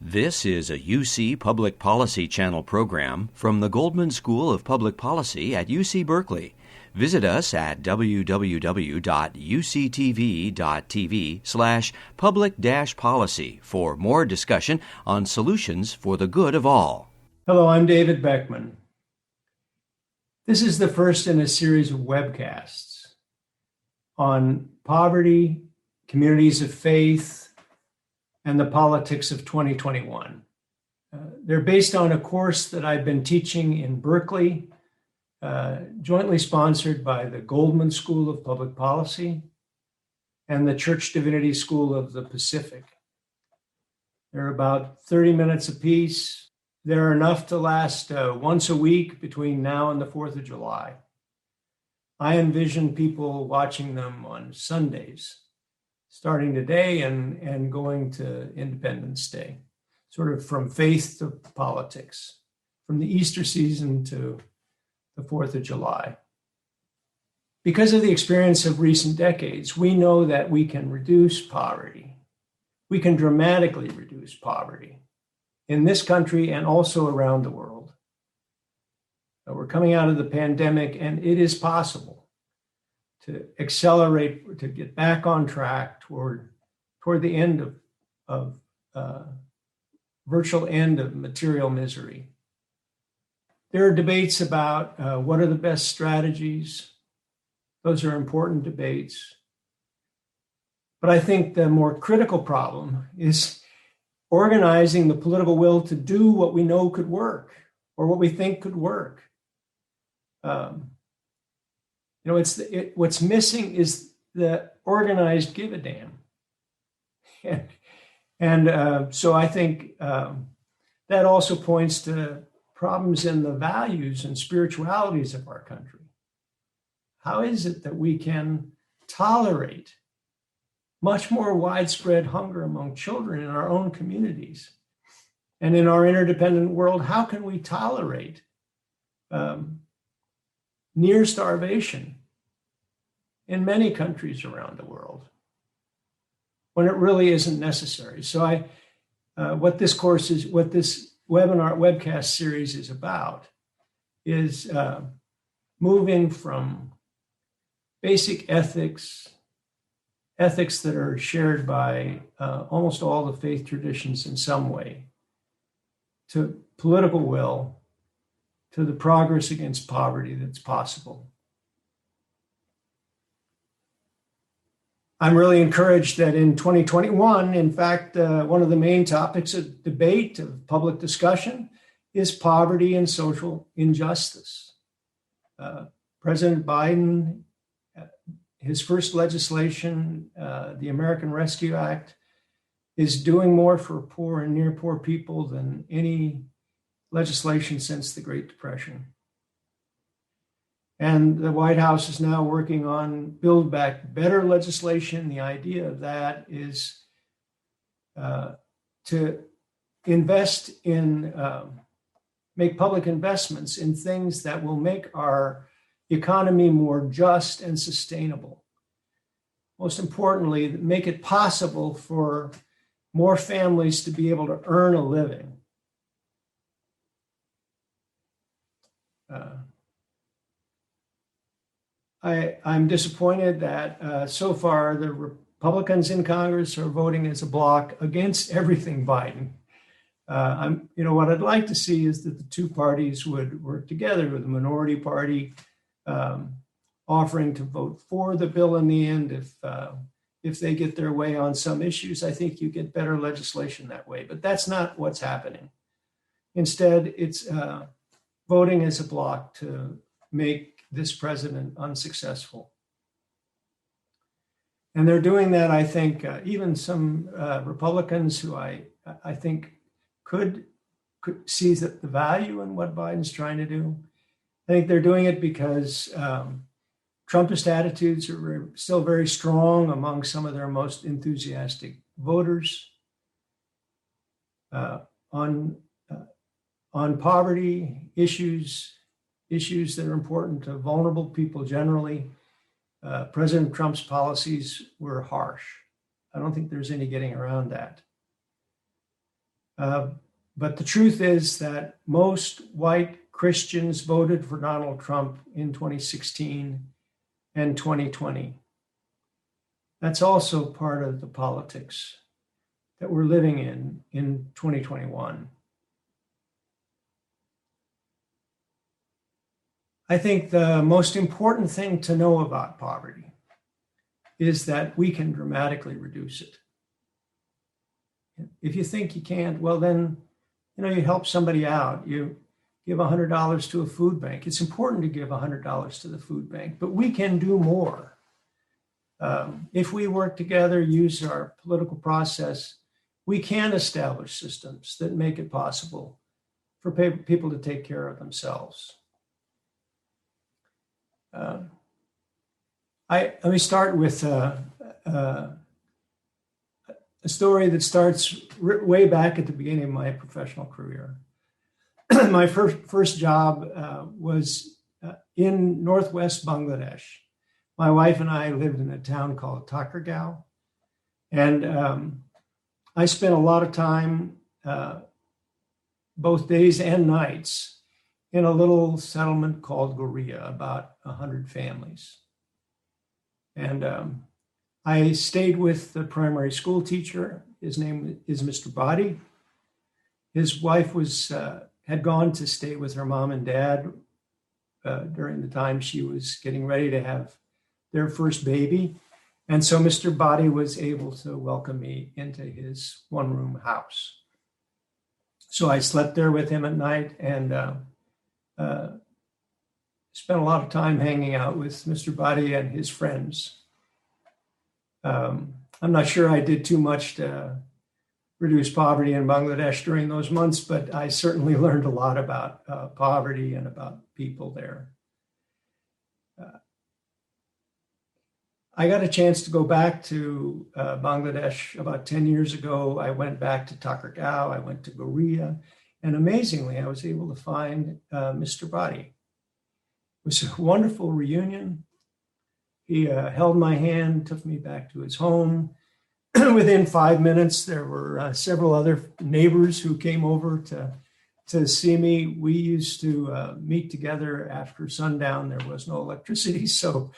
This is a UC Public Policy Channel program from the Goldman School of Public Policy at UC Berkeley. Visit us at www.uctv.tv/public-policy for more discussion on solutions for the good of all. Hello, I'm David Beckman. This is the first in a series of webcasts on poverty, communities of faith, and the politics of 2021. They're based on a course that I've been teaching in Berkeley, jointly sponsored by the Goldman School of Public Policy and the Church Divinity School of the Pacific. They're about 30 minutes apiece. They're enough to last once a week between now and the 4th of July. I envision people watching them on Sundays, starting today and going to Independence Day, sort of from faith to politics, from the Easter season to the 4th of July. Because of the experience of recent decades, we know that we can reduce poverty. We can dramatically reduce poverty in this country and also around the world. We're coming out of the pandemic, and it is possible to accelerate, to get back on track toward the end of virtual end of material misery. There are debates about what are the best strategies. Those are important debates. But I think the more critical problem is organizing the political will to do what we know could work or what we think could work. What's missing is the organized give a damn. So I think that also points to problems in the values and spiritualities of our country. How is it that we can tolerate much more widespread hunger among children in our own communities and in our interdependent world? How can we tolerate near starvation in many countries around the world when it really isn't necessary? So what this webcast series is about is moving from basic ethics that are shared by almost all the faith traditions in some way, to political will, to the progress against poverty that's possible. I'm really encouraged that in 2021, in fact, one of the main topics of debate, of public discussion, is poverty and social injustice. President Biden, his first legislation, the American Rescue Act, is doing more for poor and near poor people than any legislation since the Great Depression. And the White House is now working on Build Back Better legislation. The idea of that is to invest in, make public investments in things that will make our economy more just and sustainable. Most importantly, make it possible for more families to be able to earn a living. I'm disappointed that so far the Republicans in Congress are voting as a bloc against everything Biden. What I'd like to see is that the two parties would work together, with the minority party offering to vote for the bill in the end if they get their way on some issues. I think you get better legislation that way, but that's not what's happening. Instead, it's voting as a bloc to make this president unsuccessful. And they're doing that, I think, even some Republicans who I think could see the value in what Biden's trying to do. I think they're doing it because Trumpist attitudes are still very strong among some of their most enthusiastic voters. On poverty issues that are important to vulnerable people generally, President Trump's policies were harsh. I don't think there's any getting around that. But the truth is that most white Christians voted for Donald Trump in 2016 and 2020. That's also part of the politics that we're living in 2021. I think the most important thing to know about poverty is that we can dramatically reduce it. If you think you can't, well, then, you help somebody out. You give $100 to a food bank. It's important to give $100 to the food bank, but we can do more. If we work together, use our political process, we can establish systems that make it possible for people to take care of themselves. Let me start with a story that starts way back at the beginning of my professional career. My first job was in Northwest Bangladesh. My wife and I lived in a town called Takargaon, and I spent a lot of time, both days and nights, in a little settlement called Goria, about 100 families. And I stayed with the primary school teacher. His name is Mr. Badi. His wife had gone to stay with her mom and dad during the time she was getting ready to have their first baby. And so Mr. Badi was able to welcome me into his one-room house. So I slept there with him at night and spent a lot of time hanging out with Mr. Badi and his friends. I'm not sure I did too much to reduce poverty in Bangladesh during those months, but I certainly learned a lot about poverty and about people there. I got a chance to go back to Bangladesh about 10 years ago. I went back to Takargaon, I went to Goria, and amazingly, I was able to find Mr. Badi. It was a wonderful reunion. He held my hand, took me back to his home. Within 5 minutes, there were several other neighbors who came over to see me. We used to meet together after sundown. There was no electricity, so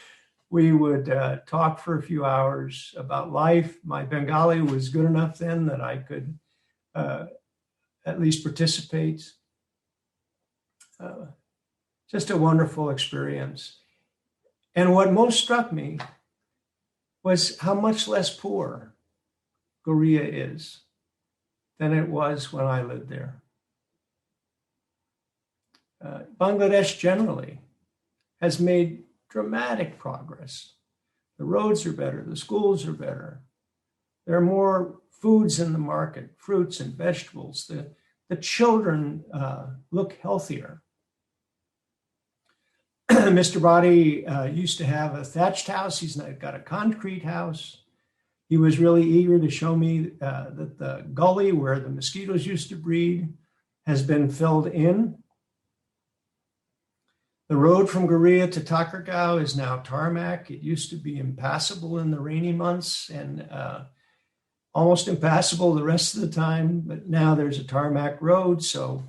we would talk for a few hours about life. My Bengali was good enough then that I could at least participate. Just a wonderful experience. And what most struck me was how much less poor Goria is than it was when I lived there. Bangladesh generally has made dramatic progress. The roads are better, the schools are better. There are more foods in the market, fruits and vegetables. The children look healthier. Mr. Badi used to have a thatched house. He's now got a concrete house. He was really eager to show me that the gully where the mosquitoes used to breed has been filled in. The road from Goria to Takargaon is now tarmac. It used to be impassable in the rainy months and almost impassable the rest of the time, but now there's a tarmac road, so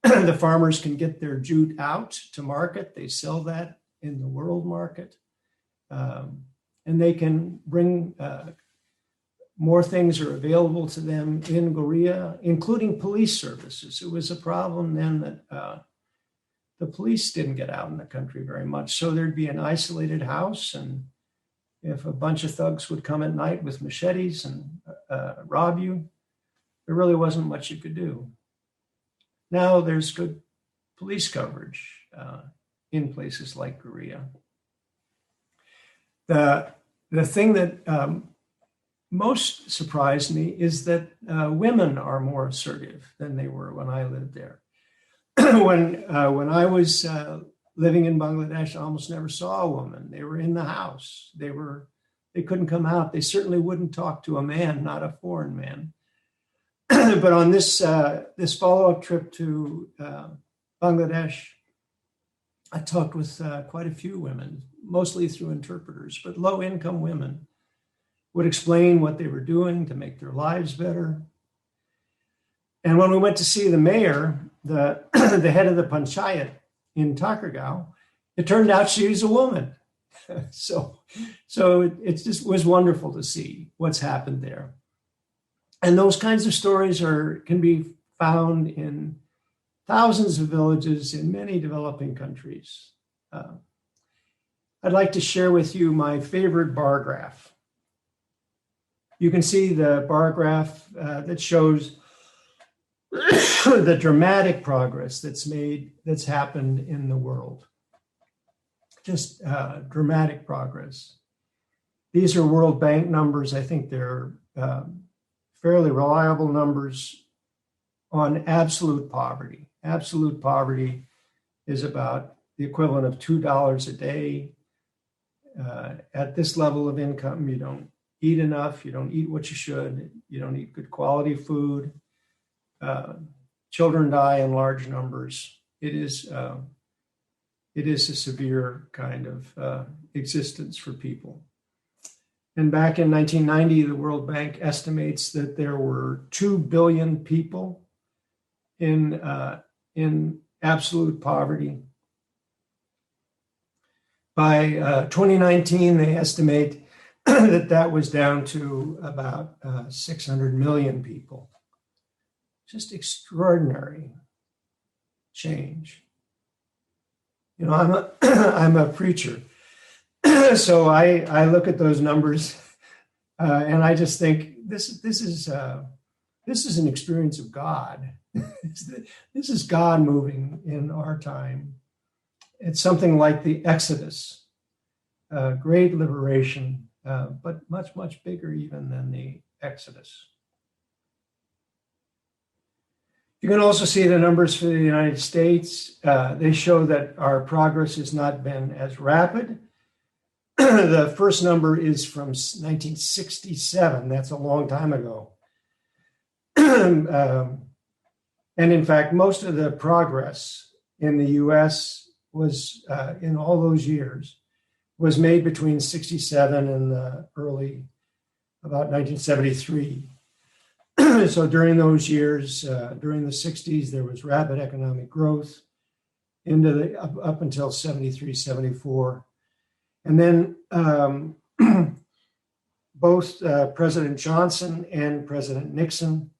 the farmers can get their jute out to market. They sell that in the world market. And they can bring more things are available to them in Goria, including police services. It was a problem then that the police didn't get out in the country very much. So there'd be an isolated house, and if a bunch of thugs would come at night with machetes and rob you, there really wasn't much you could do. Now there's good police coverage in places like Goria. The thing that most surprised me is that women are more assertive than they were when I lived there. When I was living in Bangladesh, I almost never saw a woman. They were in the house. They couldn't come out. They certainly wouldn't talk to a man, not a foreign man. But on this follow-up trip to Bangladesh, I talked with quite a few women, mostly through interpreters, but low-income women would explain what they were doing to make their lives better. And when we went to see the mayor, the the head of the panchayat in Takargaon, it turned out she was a woman. So it just was wonderful to see what's happened there. And those kinds of stories can be found in thousands of villages in many developing countries. I'd like to share with you my favorite bar graph. You can see the bar graph that shows the dramatic progress that's happened in the world. Just dramatic progress. These are World Bank numbers. I think they're fairly reliable numbers on absolute poverty. Absolute poverty is about the equivalent of $2 a day. At this level of income, you don't eat enough, you don't eat what you should, you don't eat good quality food. Children die in large numbers. It is a severe kind of existence for people. And back in 1990, the World Bank estimates that there were 2 billion people in absolute poverty. By 2019, they estimate that was down to about 600 million people. Just extraordinary change. You know, I'm a preacher, so I look at those numbers and I just think this is an experience of God. This is God moving in our time. It's something like the Exodus, great liberation, but much, much bigger even than the Exodus. You can also see the numbers for the United States. They show that our progress has not been as rapid. The first number is from 1967. That's a long time ago. And in fact, most of the progress in the US was, in all those years, was made between 67 and the early, about 1973. So during those years, during the 60s, there was rapid economic growth up until 73, 74. And then both President Johnson and President Nixon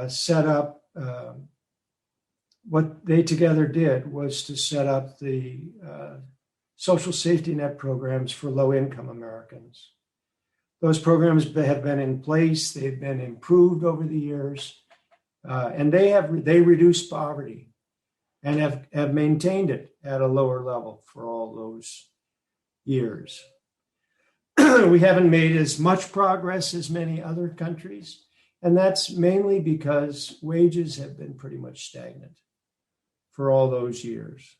set up, what they together did was to set up the social safety net programs for low-income Americans. Those programs have been in place. They've been improved over the years, and they reduced poverty and have maintained it at a lower level for all those years. We haven't made as much progress as many other countries, and that's mainly because wages have been pretty much stagnant for all those years.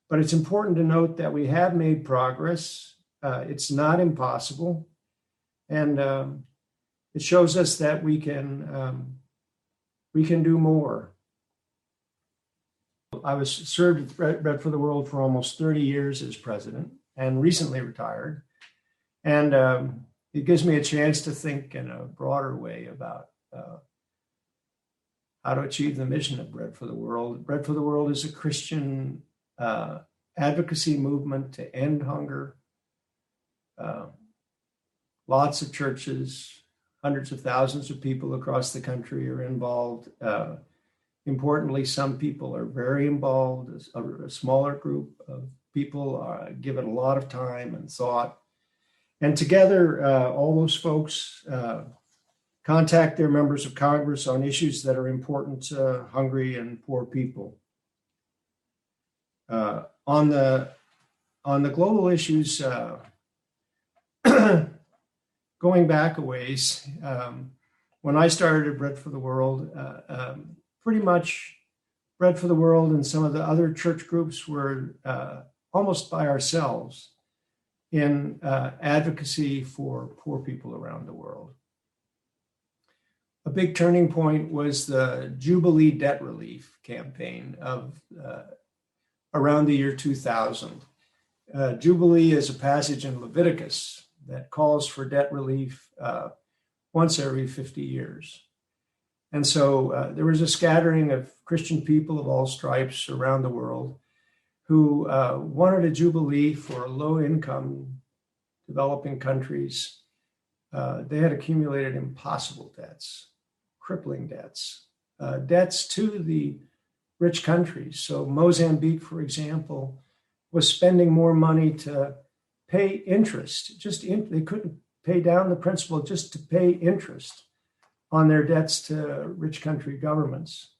But it's important to note that we have made progress. It's not impossible. And it shows us that we can do more. I was served at Bread for the World for almost 30 years as president and recently retired. And it gives me a chance to think in a broader way about how to achieve the mission of Bread for the World. Bread for the World is a Christian advocacy movement to end hunger. Lots of churches, hundreds of thousands of people across the country are involved. Importantly, some people are very involved. A smaller group of people give it a lot of time and thought. And together, all those folks contact their members of Congress on issues that are important to hungry and poor people. On the global issues, going back a ways, when I started at Bread for the World, pretty much Bread for the World and some of the other church groups were almost by ourselves in advocacy for poor people around the world. A big turning point was the Jubilee debt relief campaign of around the year 2000. Jubilee is a passage in Leviticus that calls for debt relief once every 50 years. And so there was a scattering of Christian people of all stripes around the world who wanted a jubilee for low-income developing countries. They had accumulated impossible debts, crippling debts, debts to the rich countries. So Mozambique, for example, was spending more money to pay interest. They couldn't pay down the principal just to pay interest on their debts to rich country governments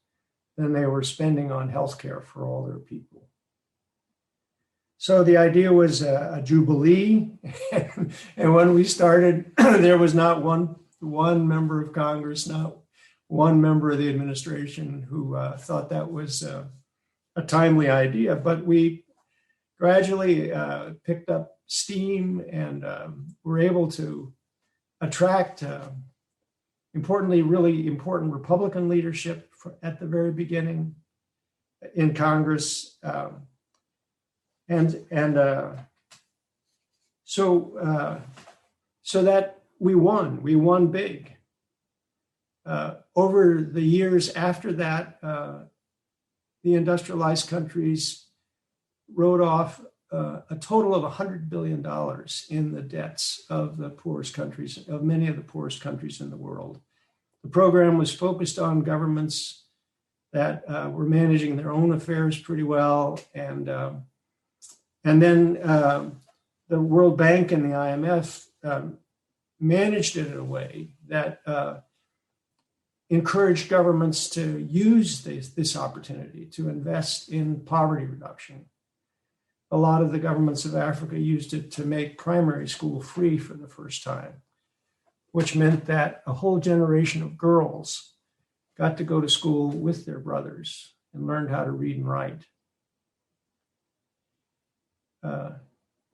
than they were spending on healthcare for all their people. So the idea was a jubilee, and when we started, there was not one member of Congress, not one member of the administration who thought that was a timely idea. But we gradually picked up steam and were able to attract, importantly, really important Republican leadership at the very beginning in Congress. So that we won big. Over the years after that, the industrialized countries wrote off a total of $100 billion in the debts of the poorest countries, of many of the poorest countries in the world. The program was focused on governments that were managing their own affairs pretty well, and then the World Bank and the IMF managed it in a way that encouraged governments to use this opportunity to invest in poverty reduction. A lot of the governments of Africa used it to make primary school free for the first time, which meant that a whole generation of girls got to go to school with their brothers and learned how to read and write.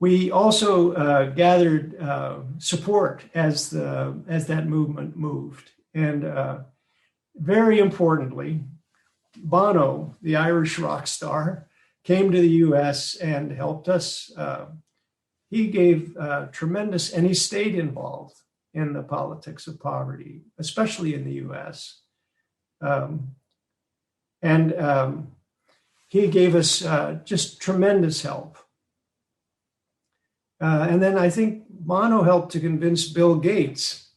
We also gathered support as that movement moved. And very importantly, Bono, the Irish rock star, came to the US and helped us. He gave tremendous, and he stayed involved in the politics of poverty, especially in the US. He gave us just tremendous help. And then I think Bono helped to convince Bill Gates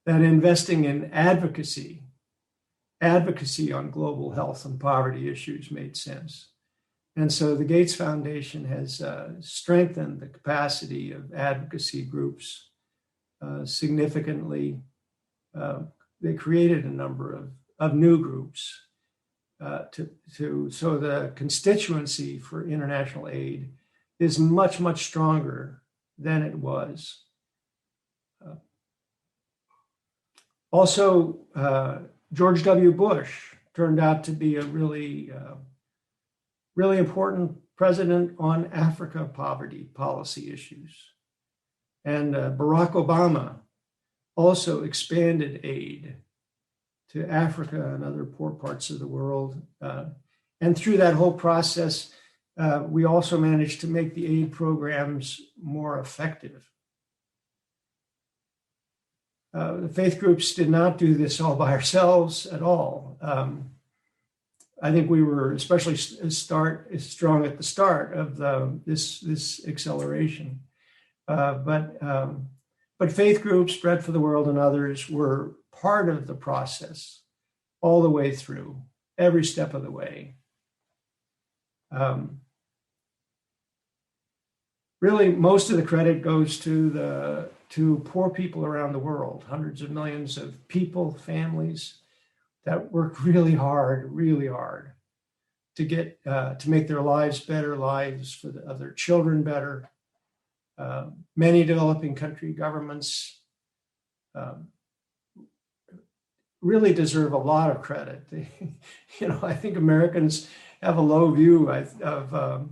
that investing in advocacy on global health and poverty issues made sense. And so the Gates Foundation has strengthened the capacity of advocacy groups significantly. They created a number of new groups so the constituency for international aid is much, much stronger than it was. Also, George W. Bush turned out to be a really important president on Africa poverty policy issues. And Barack Obama also expanded aid to Africa and other poor parts of the world. And through that whole process, we also managed to make the aid programs more effective. The faith groups did not do this all by ourselves at all. I think we were especially strong at the start of this acceleration. But faith groups, Bread for the World and others, were part of the process all the way through, every step of the way. Really, most of the credit goes to poor people around the world, hundreds of millions of people, families that work really hard to get to make their lives better, lives of their children better. Many developing country governments really deserve a lot of credit. I think Americans have a low view of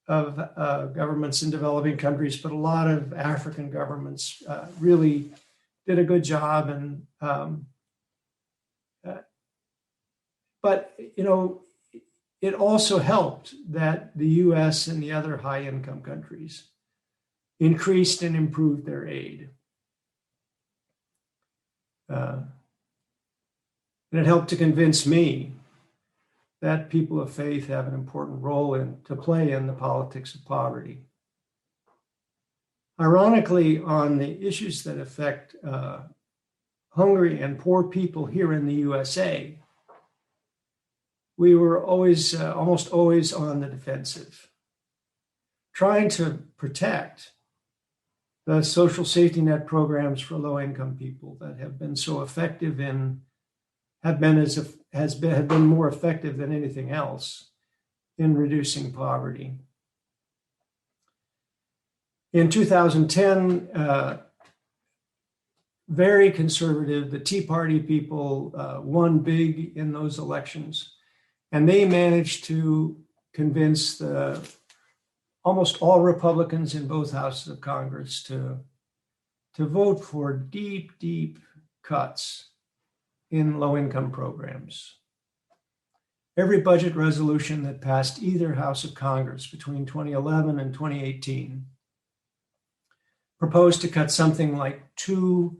governments in developing countries, but a lot of African governments really did a good job. And but it also helped that the U.S. and the other high-income countries increased and improved their aid. And it helped to convince me that people of faith have an important role to play in the politics of poverty. Ironically, on the issues that affect hungry and poor people here in the USA, we were always, almost always on the defensive, trying to protect the social safety net programs for low-income people that have been so effective have been more effective than anything else in reducing poverty. In 2010, very conservative, the Tea Party people won big in those elections, and they managed to convince almost all Republicans in both houses of Congress to vote for deep, deep cuts in low-income programs. Every budget resolution that passed either house of Congress between 2011 and 2018 proposed to cut something like $2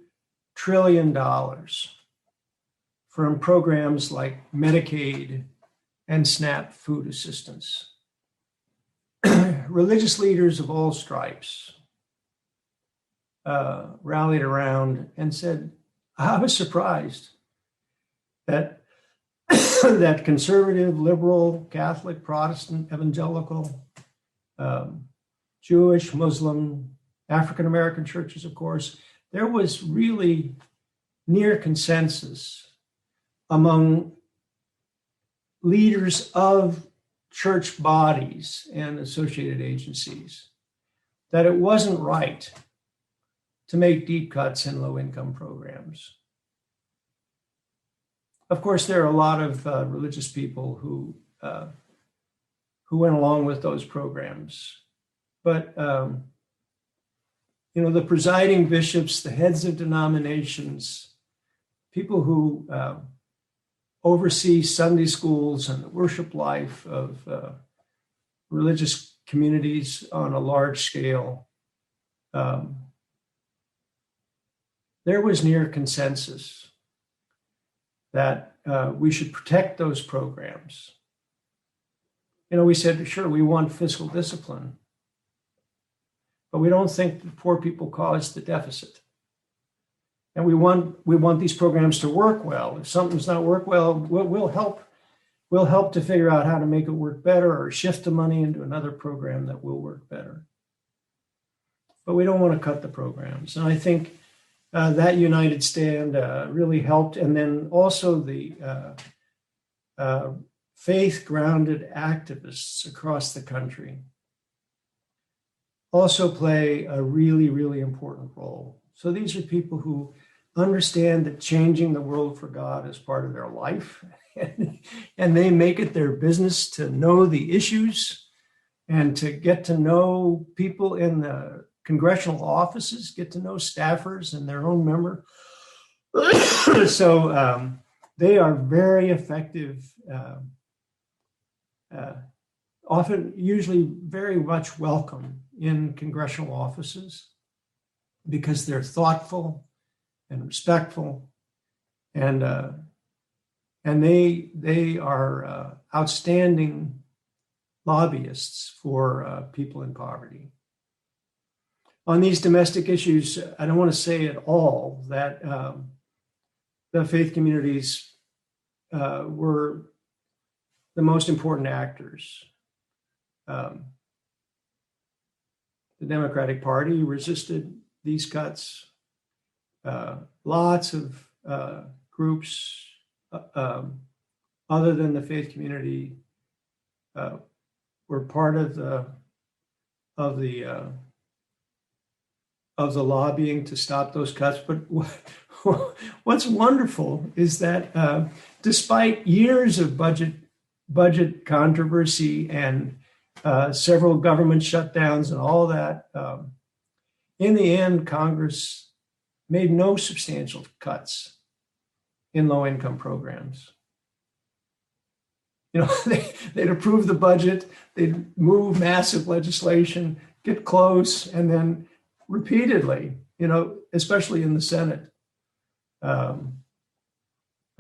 trillion from programs like Medicaid and SNAP food assistance. Religious leaders of all stripes rallied around and said, I was surprised that that conservative, liberal, Catholic, Protestant, evangelical, Jewish, Muslim, African-American churches, of course, there was really near consensus among leaders of church bodies and associated agencies that it wasn't right to make deep cuts in low-income programs. Of course, there are a lot of religious people who went along with those programs, but the presiding bishops, the heads of denominations, people who oversee Sunday schools and the worship life of religious communities on a large scale, there was near consensus that we should protect those programs. We said, sure, we want fiscal discipline, but we don't think that poor people cause the deficit. And we want these programs to work well. If something's not work well, we'll help to figure out how to make it work better or shift the money into another program that will work better. But we don't want to cut the programs. And I think that united stand really helped. And then also the faith-grounded activists across the country also play a really, really important role. So these are people who understand that changing the world for God is part of their life, and they make it their business to know the issues and to get to know people in the congressional offices, get to know staffers and their own member. So they are very effective, often, usually very much welcome in congressional offices because they're thoughtful and respectful, and they are outstanding lobbyists for people in poverty. On these domestic issues, I don't want to say at all that the faith communities were the most important actors. The Democratic Party resisted these cuts. Lots of groups other than the faith community were part of the lobbying to stop those cuts. But what's wonderful is that despite years of budget controversy and several government shutdowns and all that, in the end, Congress made no substantial cuts in low-income programs. They'd approve the budget, they'd move massive legislation, get close, and then repeatedly, especially in the Senate,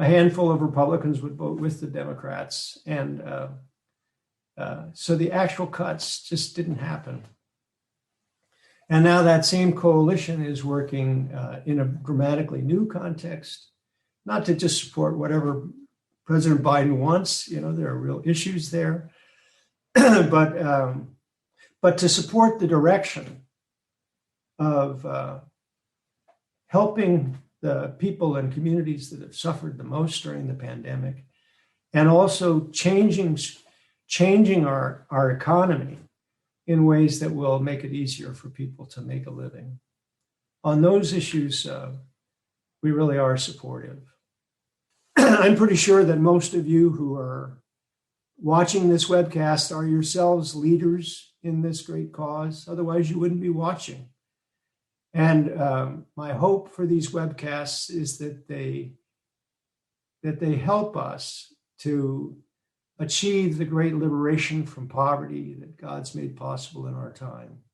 a handful of Republicans would vote with the Democrats. And so the actual cuts just didn't happen. And now that same coalition is working in a dramatically new context, not to just support whatever President Biden wants. There are real issues there, but to support the direction of helping the people and communities that have suffered the most during the pandemic, and also changing our economy in ways that will make it easier for people to make a living. On those issues, we really are supportive. I'm pretty sure that most of you who are watching this webcast are yourselves leaders in this great cause. Otherwise, you wouldn't be watching. And my hope for these webcasts is that they help us to achieve the great liberation from poverty that God's made possible in our time.